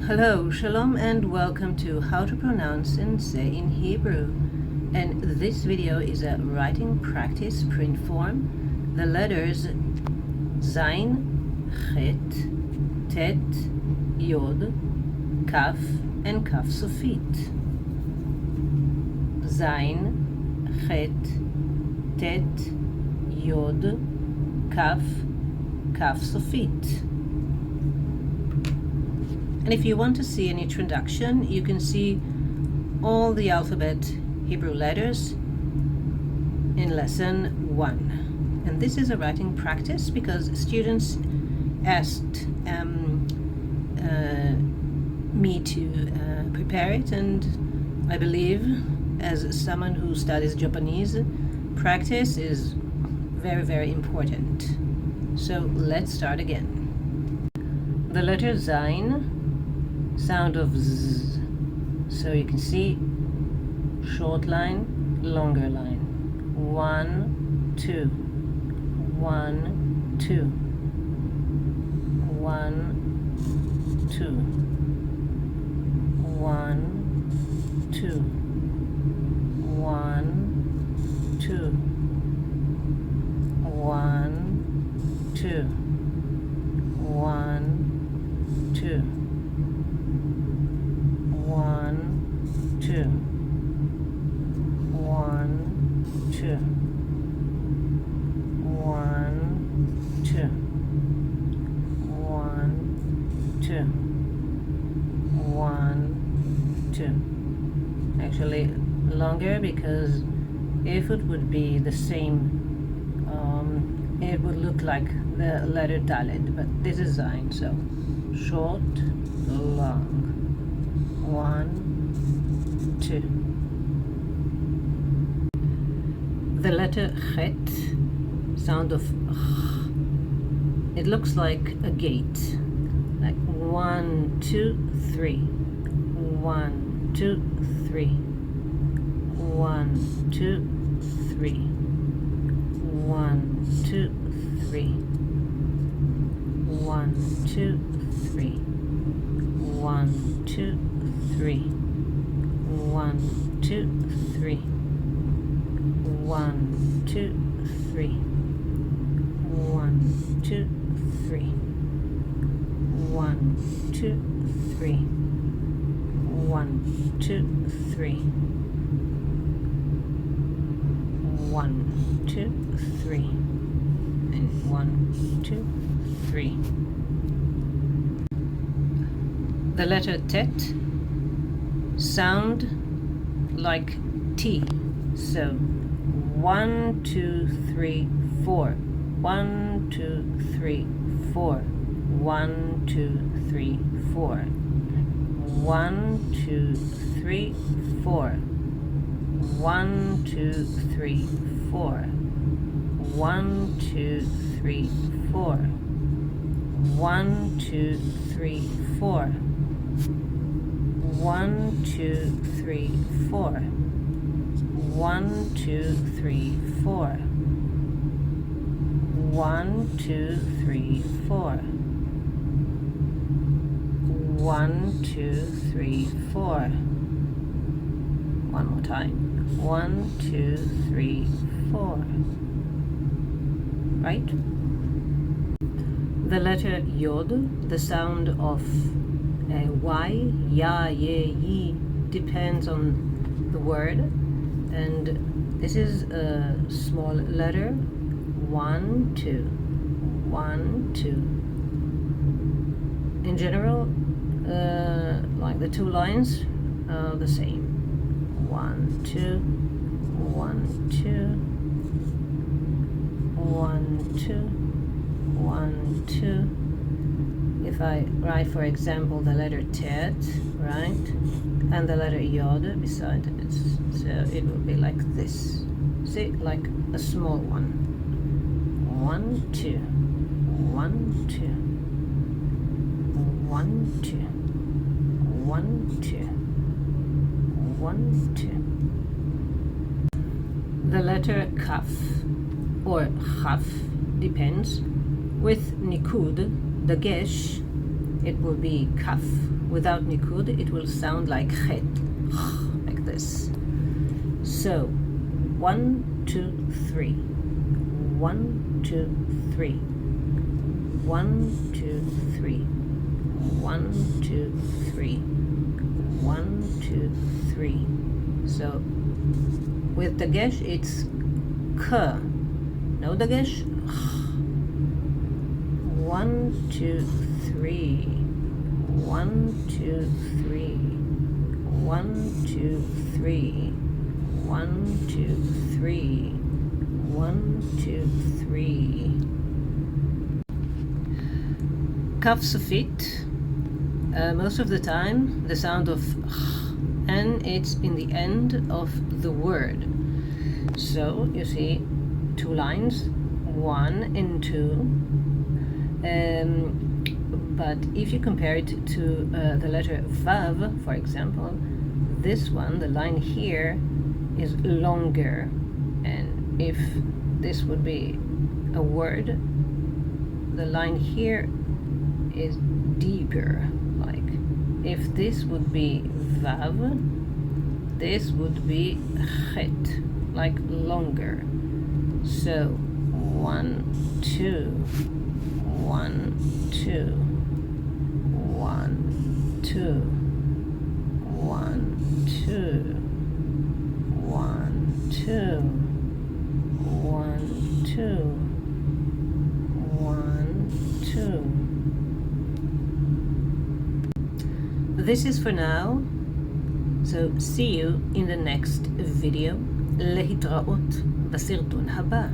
Hello, Shalom, and welcome to How to Pronounce and Say in Hebrew. And this video is a writing practice print form. The letters Zayin, Chet, Tet, Yod, Kaf, and Kaf sofit. Zayin, Chet, Tet, Yod, Kaf, Kaf sofit. And if you want to see an introduction, you can see all the alphabet Hebrew letters in lesson 1. And this is a writing practice because students asked me to prepare it, and I believe, as someone who studies Japanese, practice is very, very important. So let's start again. The letter Zayin, sound of Z. So you can see short line, longer line. 1, 2, 1, 2, 1, 2, 1, 2, 1, 2, 1, 2, 1, 2. 1, 2, 1, 2, 1, 2, 1, 2, 1, 2. Actually, longer, because if it would be the same, it would look like the letter Dalet, but this is Zayin, so short, long. 1, 2. The letter Chet, sound of ch. It looks like a gate, like 1, 2, 3, 1, 2, 3, 1, 2, 3, 1, 2, 3, 1, 2, 3, 1, 2, 3, 1, 2, 3, 1, 2, 3, 1, 2, 3, 1, 2, 3, 1, 2, 3, 1, 2, 3, and 1, 2, 3. The letter Tet, sound like T. So 1, 2, 3, 4. 1, 2, 3, 4. 1, 2, 3, 4. 1, 2, 3, 4. 1, 2, 3, 4. 1, 2, 3, 4. 1, 2, 3, 4. 1, 2, 3, 4. 1, 2, 3, 4. 1, 2, 3, 4. 1, 2, 3, 4. One more time. 1, 2, 3, 4. Right? The letter Yod, the sound of Y, Ya, Ye, Yi, depends on the word, and this is a small letter. 1, 2, 1, 2. In general, like the two lines are the same. 1, 2, 1, 2, 1, 2, 1, 2. If I write, for example, the letter Tet, right, and the letter Yod beside it, so it will be like this. See, like a small one. 1, 2, 1, 2, 1, 2, 1, 2, 1, 2. The letter Kaf or Chaf depends. With Nikud, the gesh, it will be kaf. Without nikud, it will sound like chet, like this. So, 1, 2, 3. 1, 2, 3. 1, 2, 3. 1, 2, 3. 1, 2, 3. So, with dagesh, it's k. No dagesh. 1, 2, 3. 1, 2, 3. 1, 2, 3. 1, 2, 3. 1, 2, 3. Kaf sofit. Most of the time, the sound of and it's in the end of the word. So you see 2 lines, 1 and 2. But if you compare it to the letter vav, for example, this one, the line here, is longer. And if this would be a word, the line here is deeper. Like if this would be vav, this would be chet, like longer. So 1, 2, 1, 2, 1, 2, 1, 2, 1, 2, 1, 2, 1, 2. This is for now. So see you in the next video. להתראות בסרטון הבא.